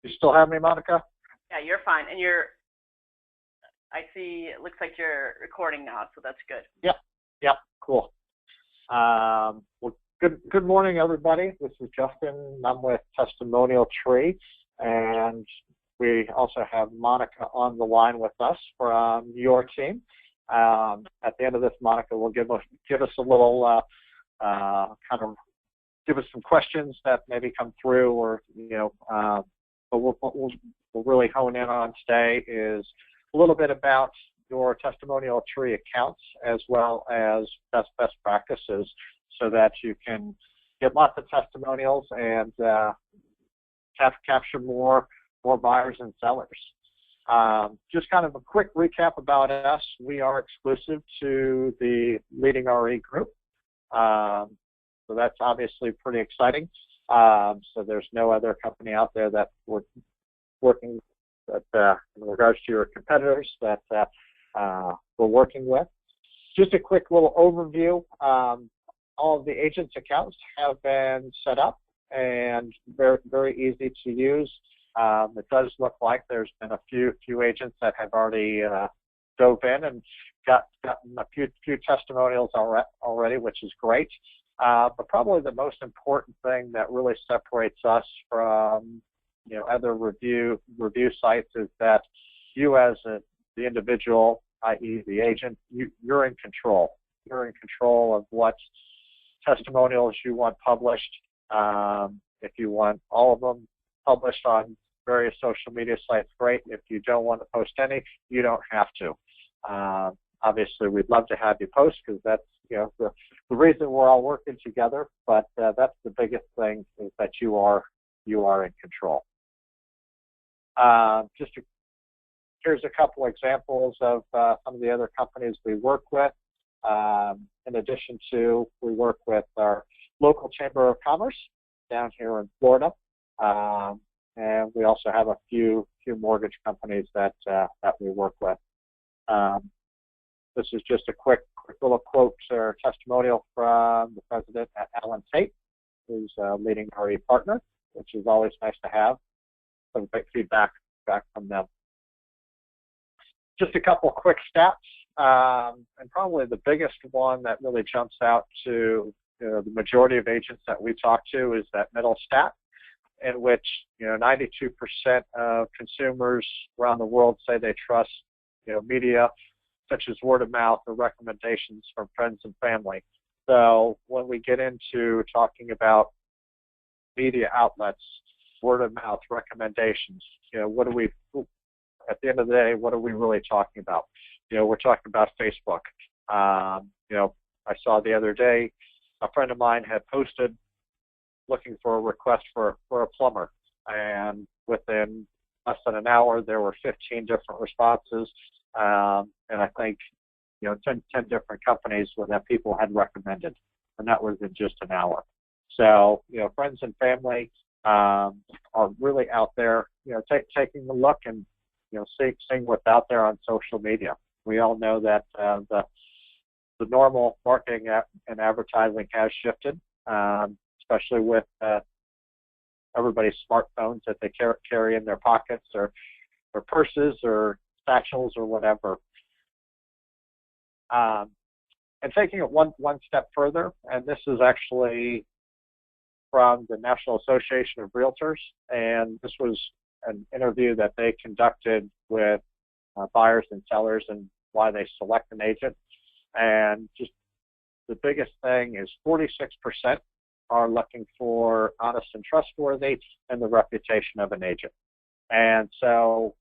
You still have me, Monica? Yeah, you're fine. And I see, it looks like you're recording now, so that's good. Yep, cool. Well, good morning, everybody. This is Justin. I'm with Testimonial Tree, and we also have Monica on the line with us from your team. At the end of this, Monica will give us a little kind of give us some questions that maybe come through, or but what we'll really hone in on today is a little bit about your Testimonial Tree accounts, as well as best practices, so that you can get lots of testimonials and capture more buyers and sellers. Just kind of a quick recap about us. We are exclusive to the Leading RE group, so that's obviously pretty exciting. So there's no other company out there that we're working that in regards to your competitors that we're working with. Just a quick little overview. All of the agents' accounts have been set up and very easy to use. It does look like there's been a few agents that have already dove in and gotten a few testimonials already, which is great. But probably the most important thing that really separates us from other review sites is that you, as the individual, i.e. the agent, you're in control. You're in control of what testimonials you want published. If you want all of them published on various social media sites, great. If you don't want to post any, you don't have to. Obviously, we'd love to have you post, because that's the reason we're all working together. But that's the biggest thing, is that you are in control. Here's a couple examples of some of the other companies we work with. In addition to, we work with our local Chamber of Commerce down here in Florida, and we also have a few mortgage companies that we work with. This is just a quick little quote or testimonial from the president at Allen Tate, who's a Leading RE partner, which is always nice to have some great feedback back from them. Just a couple quick stats, and probably the biggest one that really jumps out to the majority of agents that we talk to is that middle stat, in which 92% of consumers around the world say they trust media such as word of mouth or recommendations from friends and family. So when we get into talking about media outlets, word of mouth, recommendations, what do we, at the end of the day, what are we really talking about? We're talking about Facebook. I saw the other day, a friend of mine had posted looking for a request for a plumber, and within less than an hour there were 15 different responses, and I think 10 different companies that people had recommended, and that was in just an hour. So friends and family are really out there, taking a look and seeing what's out there on social media. We all know that the normal marketing and advertising has shifted, especially with everybody's smartphones that they carry in their pockets or purses or satchels or whatever. And taking it one step further, and this is actually from the National Association of Realtors, and this was an interview that they conducted with buyers and sellers and why they select an agent. And just the biggest thing is 46% are looking for honest and trustworthy and the reputation of an agent. And so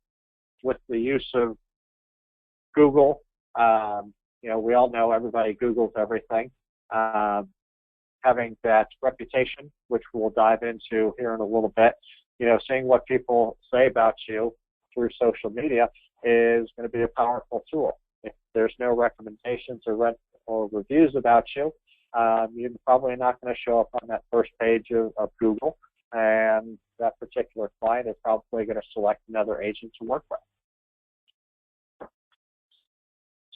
with the use of Google, we all know everybody Googles everything. Having that reputation, which we'll dive into here in a little bit, seeing what people say about you through social media is going to be a powerful tool. If there's no recommendations or reviews about you, you're probably not going to show up on that first page of Google, and that particular client is probably going to select another agent to work with.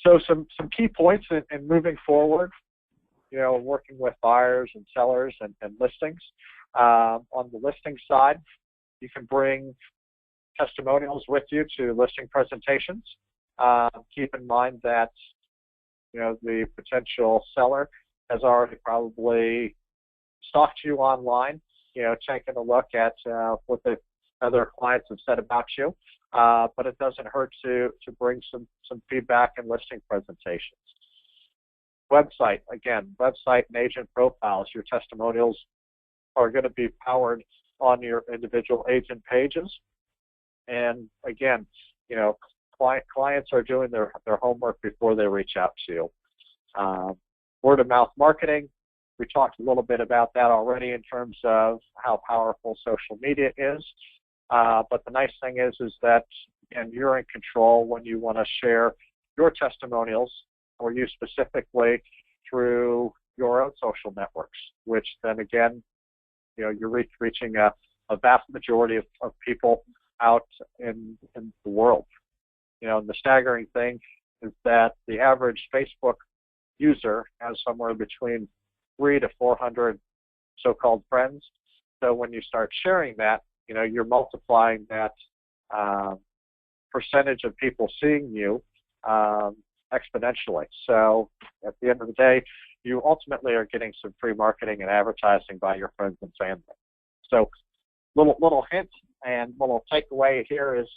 So some key points in moving forward, working with buyers and sellers and listings. On the listing side, You can bring testimonials with you to listing presentations. Keep in mind that the potential seller has already probably stalked you online, taking a look at what the other clients have said about you. But it doesn't hurt to bring some feedback and listing presentations. Website, again, website and agent profiles. Your testimonials are going to be powered on your individual agent pages. And again, clients are doing their homework before they reach out to you. Word of mouth marketing, we talked a little bit about that already in terms of how powerful social media is. But the nice thing is that, again, you're in control when you want to share your testimonials, or you specifically, through your own social networks, which then again, you're reaching a vast majority of people out in the world. And the staggering thing is that the average Facebook user has somewhere between 300 to 400 so-called friends. So when you start sharing that, you're multiplying that percentage of people seeing you exponentially. So at the end of the day, you ultimately are getting some free marketing and advertising by your friends and family. So little hint and little takeaway here is,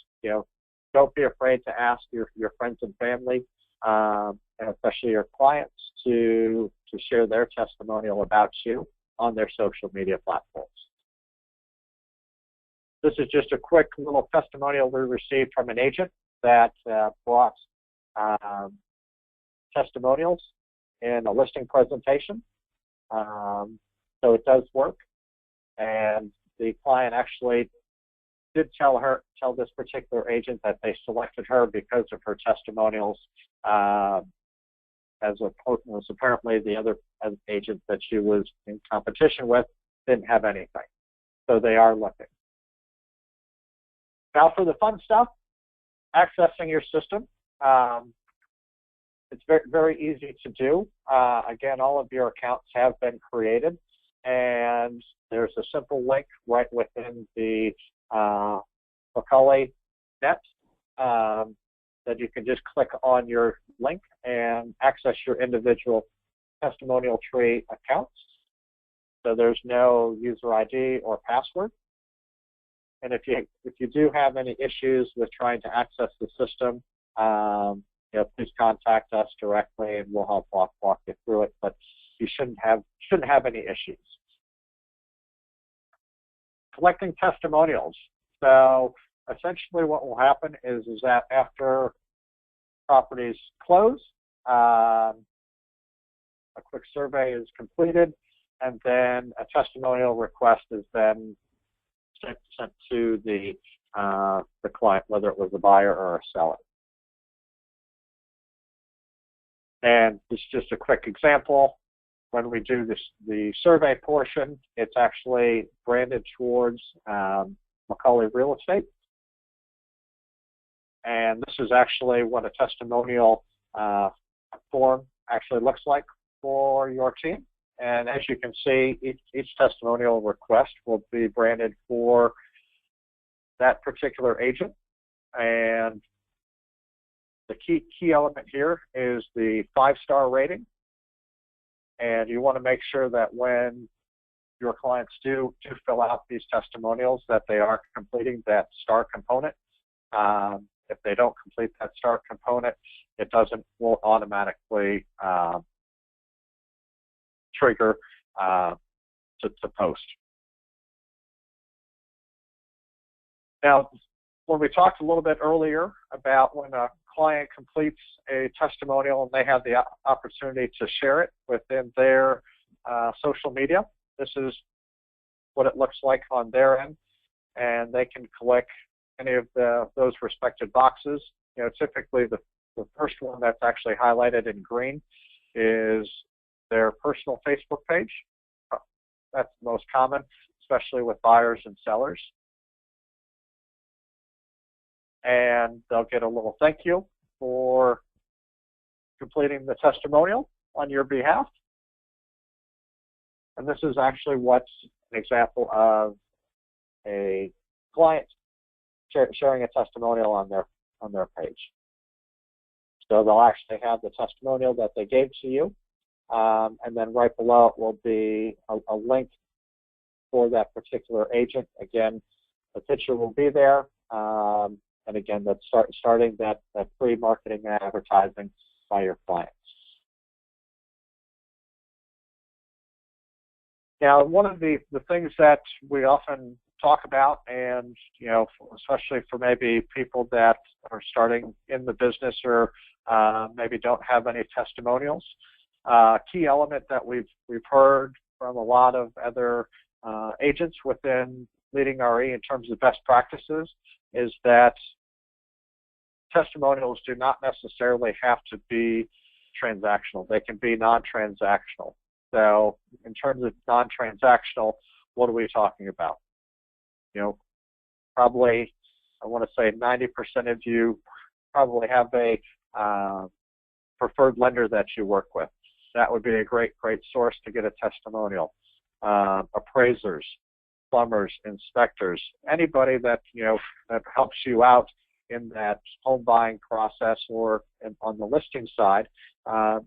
don't be afraid to ask your friends and family, and especially your clients, to share their testimonial about you on their social media platforms. This is just a quick little testimonial we received from an agent that brought testimonials in a listing presentation. So it does work. And the client actually did tell this particular agent that they selected her because of her testimonials, as apparently the other agent that she was in competition with didn't have anything. So they are looking. Now for the fun stuff, accessing your system. It's very, very easy to do. Again, all of your accounts have been created, and there's a simple link right within the Macaulay net that you can just click on your link and access your individual Testimonial Tree accounts. So there's no user ID or password. And if you do have any issues with trying to access the system, please contact us directly, and we'll help walk you through it. But you shouldn't have any issues. Collecting testimonials. So essentially, what will happen is that after properties close, a quick survey is completed, and then a testimonial request is then sent to the client, whether it was a buyer or a seller. And this is just a quick example. When we do the survey portion, it's actually branded towards Macaulay Real Estate. And this is actually what a testimonial form actually looks like for your team. And as you can see, each testimonial request will be branded for that particular agent. And the key element here is the 5-star rating. And you want to make sure that when your clients do fill out these testimonials, that they are completing that star component. If they don't complete that star component, it won't automatically trigger to post. Now, when we talked a little bit earlier about when a client completes a testimonial and they have the opportunity to share it within their social media, this is what it looks like on their end, and they can click any of those respected boxes. Typically the first one that's actually highlighted in green is their personal Facebook page. That's the most common, especially with buyers and sellers. And they'll get a little thank you for completing the testimonial on your behalf. And this is actually what's an example of a client sharing a testimonial on their page. So they'll actually have the testimonial that they gave to you, and then right below it will be a link for that particular agent. Again, the picture will be there, and again, that's starting that free marketing and advertising by your clients. Now, one of the things that we often talk about, and especially for maybe people that are starting in the business or maybe don't have any testimonials, key element that we've heard from a lot of other agents within Leading RE in terms of best practices is that testimonials do not necessarily have to be transactional. They can be non-transactional. So in terms of non-transactional, what are we talking about? Probably, I want to say 90% of you probably have a preferred lender that you work with. That would be a great source to get a testimonial. Appraisers, plumbers, inspectors, anybody that that helps you out in that home buying process or on the listing side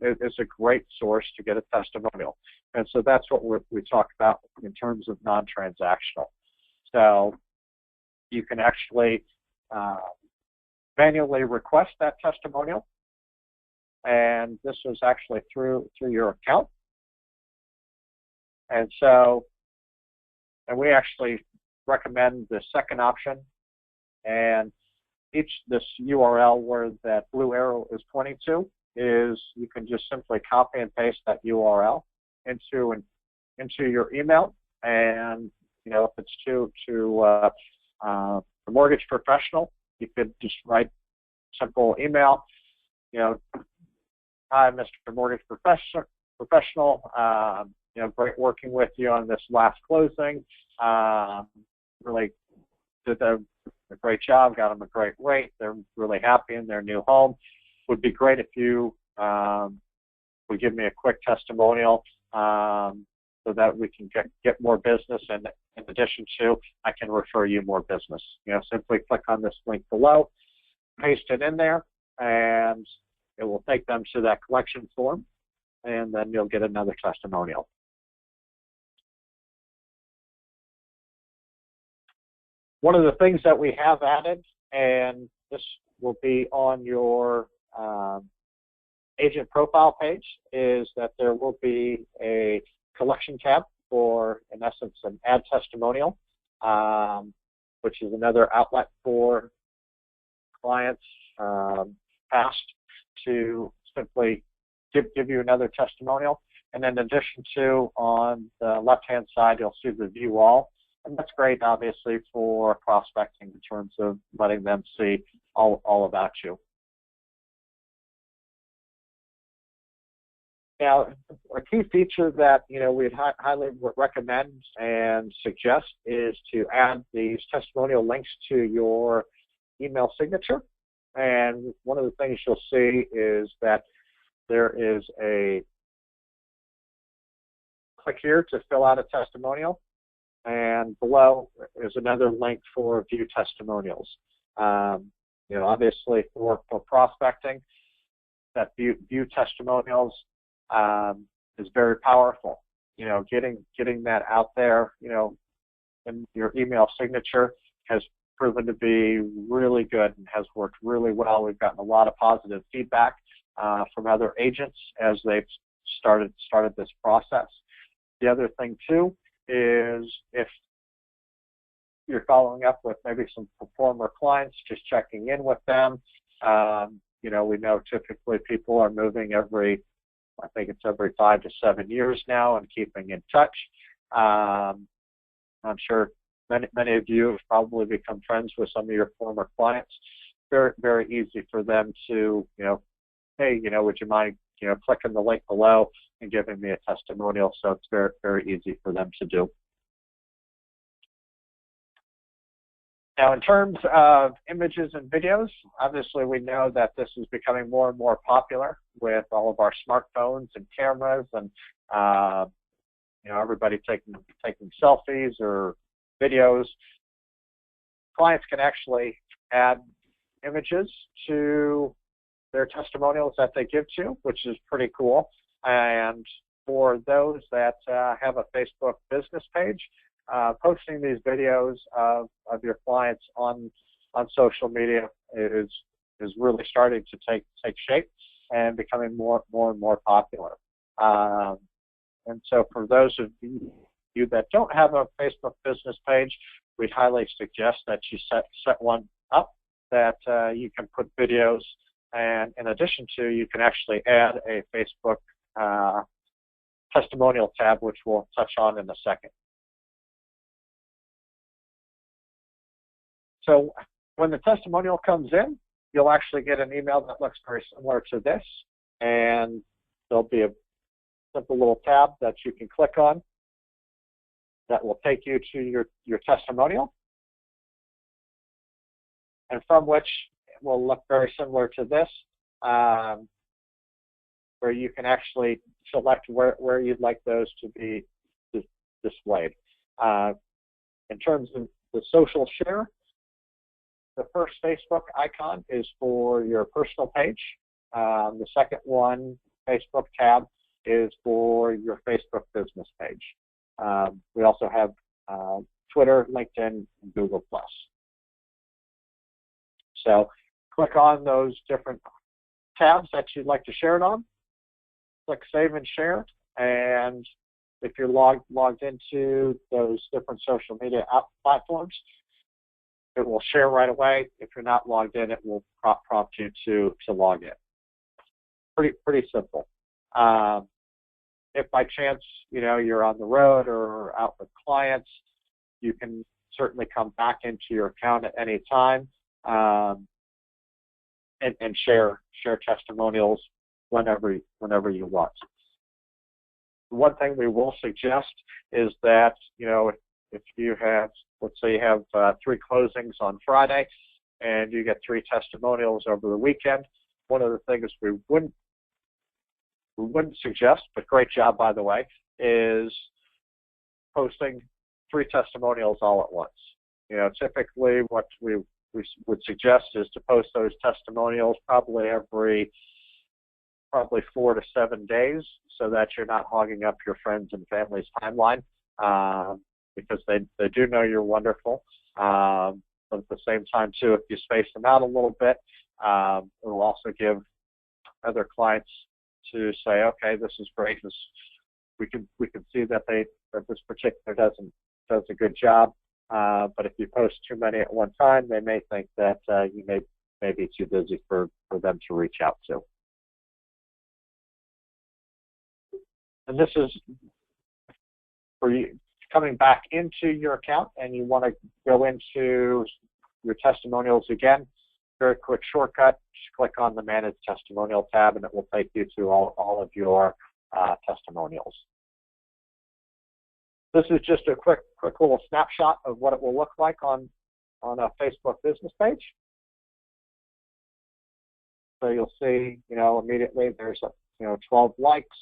is a great source to get a testimonial. And so that's what we talk about in terms of non-transactional. So you can actually manually request that testimonial, and this was actually through your account. And so, and we actually recommend the second option, and this URL where that blue arrow is pointing to is you can just simply copy and paste that URL into your email, and if it's to a mortgage professional, you could just write simple email, hi, Mr. Mortgage Professional, great working with you on this last closing. Really did a great job, got them a great rate. They're really happy in their new home. Would be great if you would give me a quick testimonial so that we can get more business, and in addition to, I can refer you more business. Simply click on this link below, paste it in there, and it will take them to that collection form, and then you'll get another testimonial. One of the things that we have added, and this will be on your agent profile page, is that there will be a collection tab for, in essence, an ad testimonial, which is another outlet for clients past to simply give you another testimonial. And in addition to, on the left-hand side, you'll see the view all. And that's great, obviously, for prospecting in terms of letting them see all about you. Now, a key feature that we'd highly recommend and suggest is to add these testimonial links to your email signature. And one of the things you'll see is that there is a click here to fill out a testimonial, and below is another link for view testimonials. Obviously for prospecting, that view testimonials is very powerful. Getting that out there, in your email signature has proven to be really good and has worked really well. We've gotten a lot of positive feedback from other agents as they've started this process. The other thing too is if you're following up with maybe some former clients, just checking in with them. We know typically people are moving every 5 to 7 years now, and keeping in touch. I'm sure many of you have probably become friends with some of your former clients. Very, very easy for them to, hey, would you mind, clicking the link below and giving me a testimonial? So it's very, very easy for them to do. Now, in terms of images and videos, obviously we know that this is becoming more and more popular with all of our smartphones and cameras, and everybody taking selfies or videos. clients can actually add images to their testimonials that they give to, which is pretty cool. And for those that have a Facebook business page, posting these videos of your clients on social media is really starting to take shape and becoming more and more popular. And so for those of you that don't have a Facebook business page, we'd highly suggest that you set one up that you can put videos, and in addition to, you can actually add a Facebook testimonial tab, which we'll touch on in a second. So when the testimonial comes in, you'll actually get an email that looks very similar to this, and there'll be a simple little tab that you can click on that will take you to your testimonial, and from which it will look very similar to this, where you can actually select where you'd like those to be displayed. In terms of the social share, the first Facebook icon is for your personal page. The second one, Facebook tab, is for your Facebook business page. We also have Twitter, LinkedIn, and Google+. So click on those different tabs that you'd like to share it on. Click Save and Share, and if you're logged into those different social media app platforms, it will share right away. If you're not logged in, it will prompt you to log in. Pretty simple. If by chance you're on the road or out with clients, you can certainly come back into your account at any time and share testimonials whenever you want. One thing we will suggest is that if you have, let's say you have 3 closings on Friday and you get 3 testimonials over the weekend, one of the things we wouldn't suggest, but great job by the way, is posting 3 testimonials all at once. Typically what we would suggest is to post those testimonials probably every 4 to 7 days, so that you're not hogging up your friends and family's timeline, because they do know you're wonderful. But at the same time too, if you space them out a little bit, it will also give other clients to say, okay, this is great. We can see that this particular does a good job. But if you post too many at one time, they may think that you may be too busy for them to reach out to. And this is for you coming back into your account and you want to go into your testimonials again. Very quick shortcut, just click on the Manage Testimonial tab and it will take you to all of your testimonials. This is just a quick little snapshot of what it will look like on a Facebook business page. So you'll see, immediately there's 12 likes,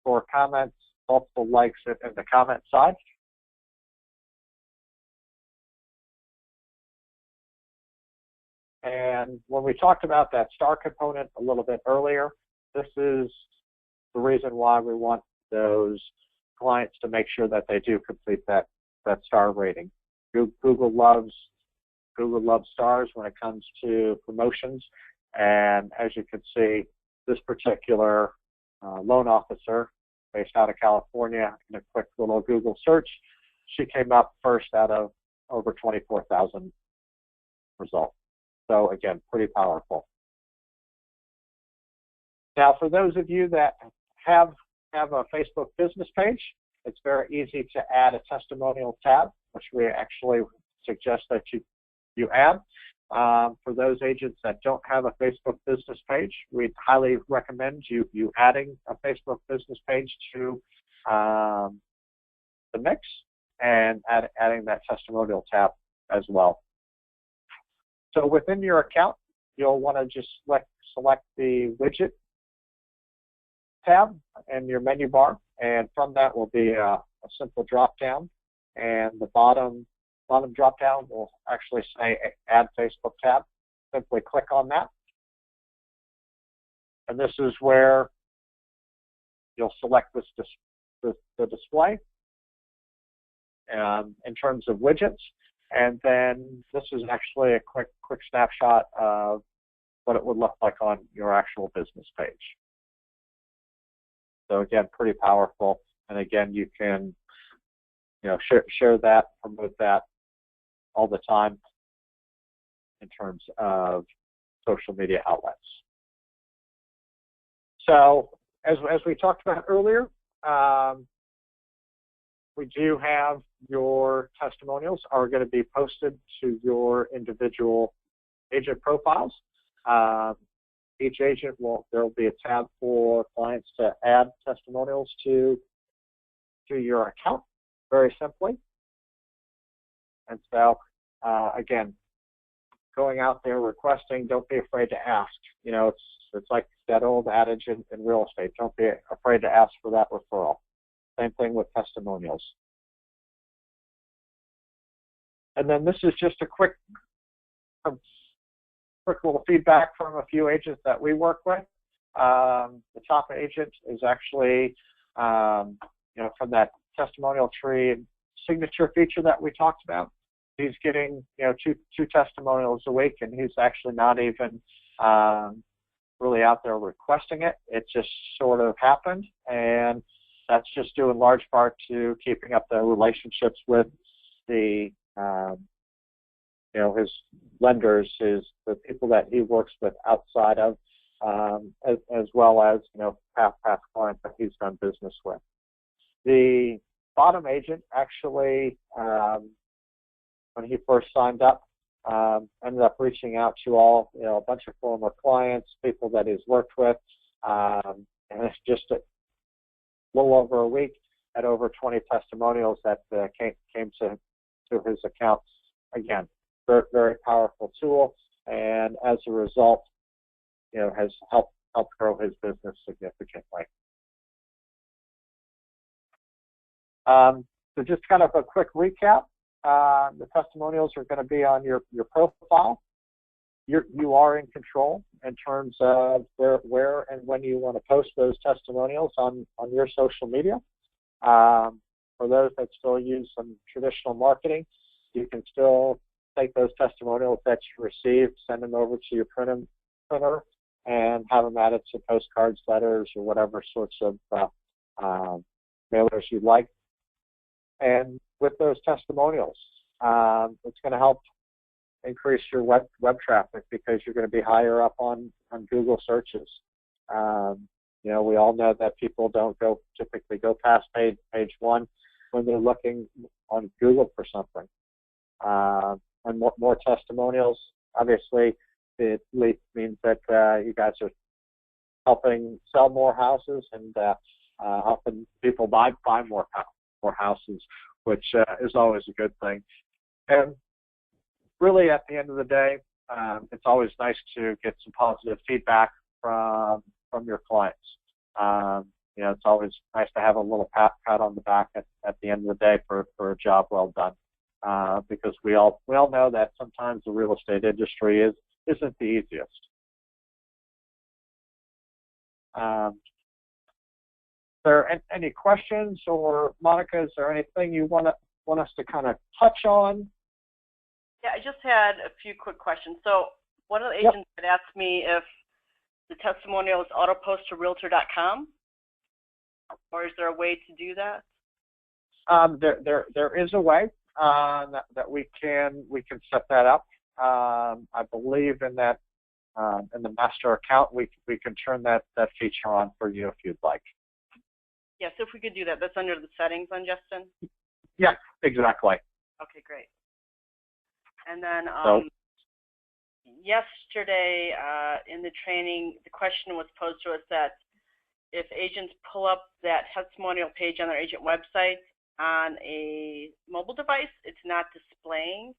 4 comments, multiple likes in the comment side. And when we talked about that star component a little bit earlier, this is the reason why we want those clients to make sure that they do complete that star rating. Google loves stars when it comes to promotions, and as you can see, this particular loan officer based out of California, in a quick little Google search, she came up first out of over 24,000 results. So again, pretty powerful. Now, for those of you that have a Facebook business page, it's very easy to add a testimonial tab, which we actually suggest that you add. For those agents that don't have a Facebook business page, we'd highly recommend you adding a Facebook business page to the mix and adding that testimonial tab as well. So within your account, you'll want to just select the widget tab in your menu bar, and from that will be a simple drop down, and the bottom bottom drop down will actually say Add Facebook tab. Simply click on that. And this is where you'll select the display in terms of widgets. And then this is actually a quick snapshot of what it would look like on your actual business page. So again, pretty powerful. And again, you can share that, promote that all the time in terms of social media outlets. So as we talked about earlier, we do have your testimonials are going to be posted to your individual agent profiles. Each agent there will be a tab for clients to add testimonials to your account, very simply. And so, again, going out there requesting, don't be afraid to ask. It's like that old adage in real estate, don't be afraid to ask for that referral. Same thing with testimonials. And then this is just a quick little feedback from a few agents that we work with. The top agent is actually, from that testimonial tree signature feature that we talked about. He's getting, two testimonials a week, and he's actually not even really out there requesting it. It just sort of happened, and that's just due in large part to keeping up the relationships with the, his lenders, the people that he works with outside of, as well as, past clients that he's done business with. The bottom agent actually, when he first signed up, ended up reaching out to all, a bunch of former clients, people that he's worked with, and it's just a little over a week, had over 20 testimonials that came to his account. Again, very, very powerful tool, and as a result, has helped grow his business significantly. So just kind of a quick recap. The testimonials are going to be on your profile. You are in control in terms of where and when you want to post those testimonials on your social media. For those that still use some traditional marketing, you can still take those testimonials that you received, send them over to your printer, and have them added to postcards, letters, or whatever sorts of mailers you'd like. And with those testimonials, it's going to help increase your web traffic because you're going to be higher up on Google searches. We all know that people don't typically go past page one when they're looking on Google for something. And more testimonials, obviously, it means that you guys are helping sell more houses and helping people buy more houses, which is always a good thing. And really, at the end of the day, it's always nice to get some positive feedback from your clients. It's always nice to have a little pat on the back at the end of the day for a job well done, because we all know that sometimes the real estate industry isn't the easiest. There any questions, or Monica, is there anything you want us to kind of touch on? Yeah, I just had a few quick questions. So one of the agents had asked me if the testimonial is auto-post to realtor.com, or is there a way to do that? There is a way that we can set that up. I believe in that in the master account we can turn that feature on for you if you'd like. Yes, if we could do that. That's under the settings on Justin? Yeah, exactly. Okay, great. And then yesterday in the training, the question was posed to us that if agents pull up that testimonial page on their agent website on a mobile device, it's not displaying.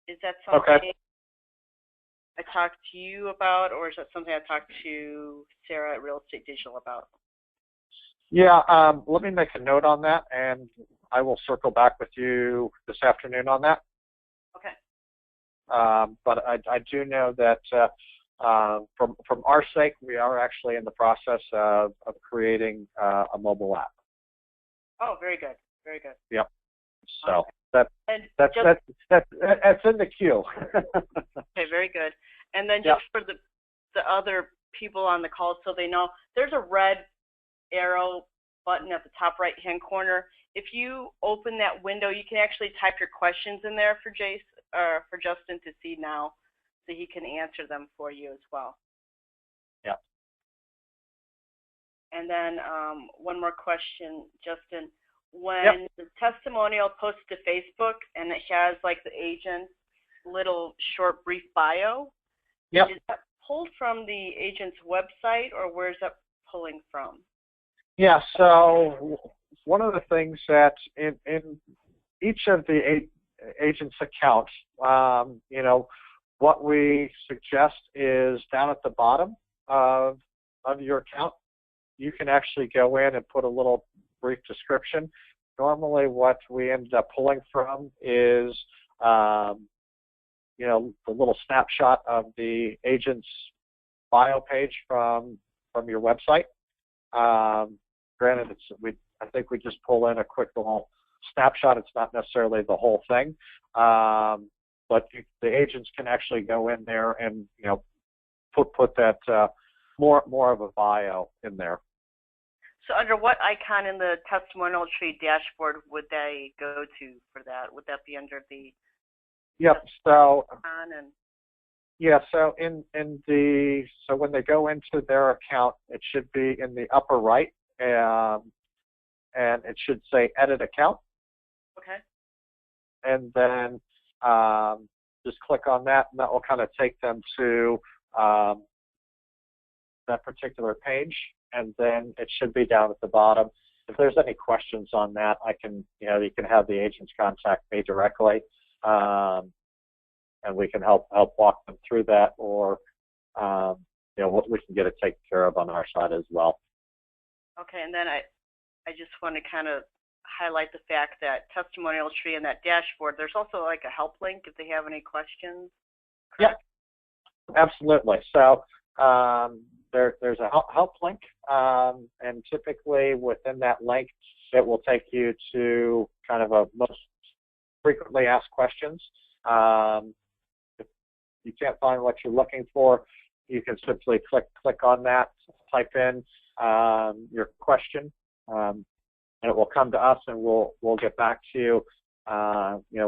Is that something I talked to you about, or is that something I talked to Sarah at Real Estate Digital about? Yeah, let me make a note on that, and I will circle back with you this afternoon on that. Okay. But I do know that from our sake, we are actually in the process of creating a mobile app. Oh, very good. Very good. Yep. So okay. that's in the queue. Okay, very good. And then just for the other people on the call, so they know, there's a red arrow button at the top right-hand corner. If you open that window, you can actually type your questions in there for for Justin to see now, so he can answer them for you as well. Yeah. And then one more question, Justin. When the testimonial posts to Facebook and it has like the agent's little short brief bio, is that pulled from the agent's website, or where's that pulling from? Yeah, so one of the things that in each of the agent's accounts, what we suggest is down at the bottom of your account, you can actually go in and put a little brief description. Normally what we end up pulling from is the little snapshot of the agent's bio page from your website. Granted, I think we just pull in a quick little snapshot. It's not necessarily the whole thing, but the agents can actually go in there and put that more of a bio in there. So under what icon in the Testimonial Tree dashboard would they go to for that? Would that be under the So icon and so so when they go into their account, it should be in the upper right, and it should say Edit Account. Okay. And then just click on that, and that will kind of take them to that particular page. And then it should be down at the bottom. If there's any questions on that, you can have the agents contact me directly, and we can help walk them through that, or we can get it taken care of on our side as well. Okay, and then I just want to kind of highlight the fact that Testimonial Tree and that dashboard, there's also like a help link if they have any questions. Correct? Yeah, absolutely. So there's a help link, and typically within that link, it will take you to kind of a most frequently asked questions. If you can't find what you're looking for, you can simply click on that, type in your question, and it will come to us, and we'll get back to you.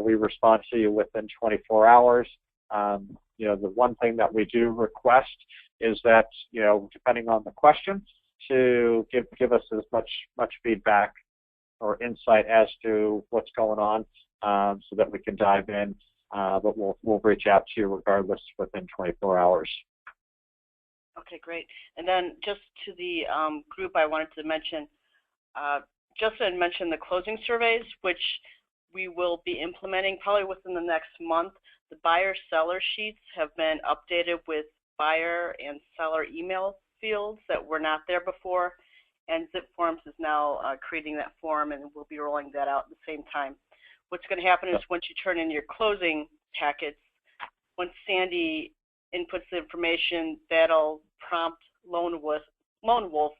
We respond to you within 24 hours. The one thing that we do request is that, depending on the question, to give us as much feedback or insight as to what's going on, so that we can dive in. But we'll reach out to you regardless within 24 hours. Okay, great. And then just to the group, I wanted to mention, Justin mentioned the closing surveys, which we will be implementing probably within the next month. The buyer-seller sheets have been updated with buyer and seller email fields that were not there before, and Zip Forms is now creating that form, and we'll be rolling that out at the same time. What's going to happen is once you turn in your closing packets, once Sandy inputs the information, that'll prompt Lone Wolf,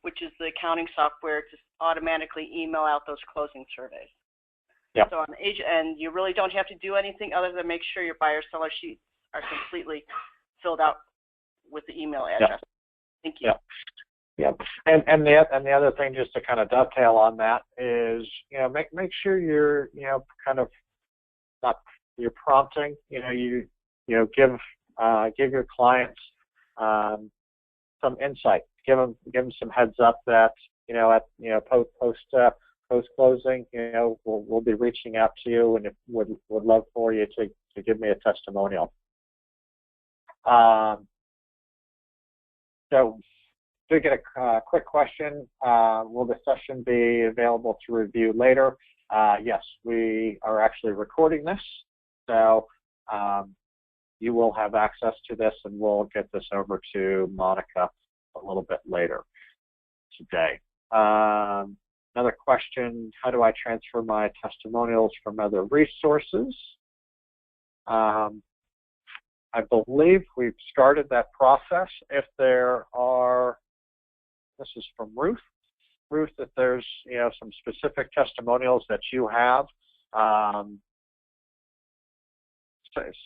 which is the accounting software, to automatically email out those closing surveys. Yep. So on the agent end, you really don't have to do anything other than make sure your buyer-seller sheets are completely filled out with the email address. Yep. Thank you. Yeah. And the other thing, just to kind of dovetail on that, is make sure you're kind of not you're prompting. You give your clients some insight. Give them some heads up that post closing, we'll be reaching out to you, and would love for you to give me a testimonial. So, to get a quick question, will the session be available to review later? Yes, we are actually recording this, so you will have access to this, and we'll get this over to Monica a little bit later today. Another question, how do I transfer my testimonials from other resources? I believe we've started that process. If there are, this is from Ruth. Ruth, if there's some specific testimonials that you have,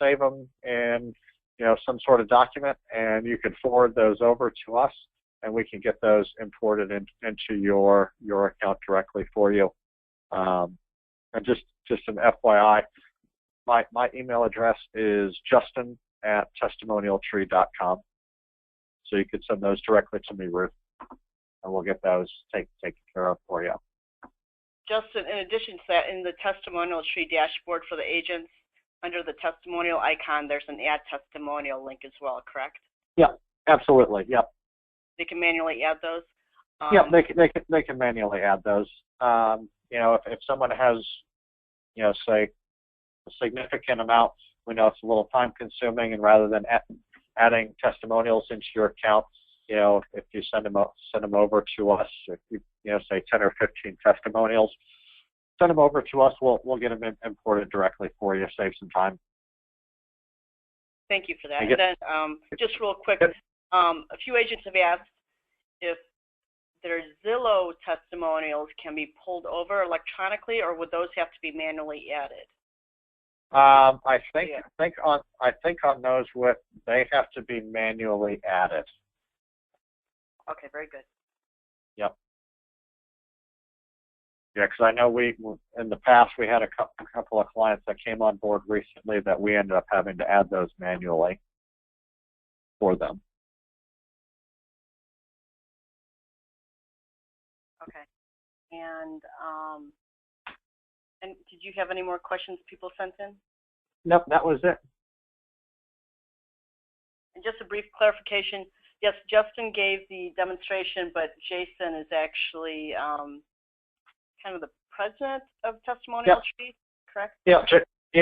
save them in some sort of document, and you can forward those over to us, and we can get those imported into your account directly for you. And just an FYI, my email address is justin@testimonialtree.com. So you could send those directly to me, Ruth, and we'll get those taken care of for you. Justin, in addition to that, in the Testimonial Tree dashboard for the agents, under the testimonial icon, there's an Add Testimonial link as well, correct? Yeah, absolutely. Yep. They can manually add those? Yeah, they can manually add those. If someone has, say, a significant amount, we know it's a little time consuming, and rather than adding testimonials into your account, if you send them over to us, if you say 10 or 15 testimonials, send them over to us. We'll get them imported directly for you. Save some time. Thank you for that. And then just real quick, a few agents have asked if their Zillow testimonials can be pulled over electronically, or would those have to be manually added? I think on those they have to be manually added. Okay, very good. Yep. Yeah, because I know in the past we had a couple of clients that came on board recently that we ended up having to add those manually for them. Okay. And did you have any more questions people sent in? Nope, that was it. And just a brief clarification. Yes, Justin gave the demonstration, but Jason is actually kind of the president of Testimonial Tree, correct? Yeah,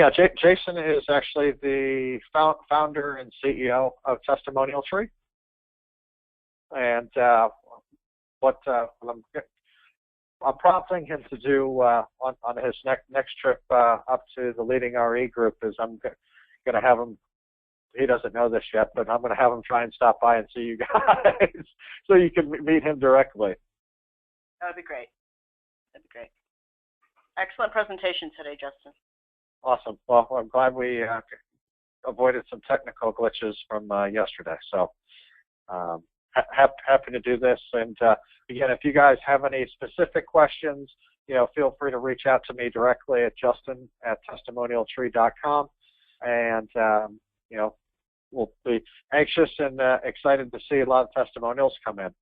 Jason is actually the founder and CEO of Testimonial Tree. And what I'm prompting him to do on his next trip up to the Leading RE group is I'm going to have him. He doesn't know this yet, but I'm going to have him try and stop by and see you guys so you can meet him directly. That would be great. That'd be great. Excellent presentation today, Justin. Awesome. Well, I'm glad we avoided some technical glitches from yesterday. So happy to do this. And again, if you guys have any specific questions, feel free to reach out to me directly at justin@testimonialtree.com. And we'll be anxious and excited to see a lot of testimonials come in.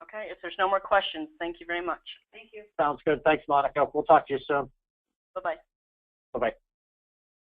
Okay, if there's no more questions, thank you very much. Thank you. Sounds good. Thanks, Monica. We'll talk to you soon. Bye-bye. Bye-bye.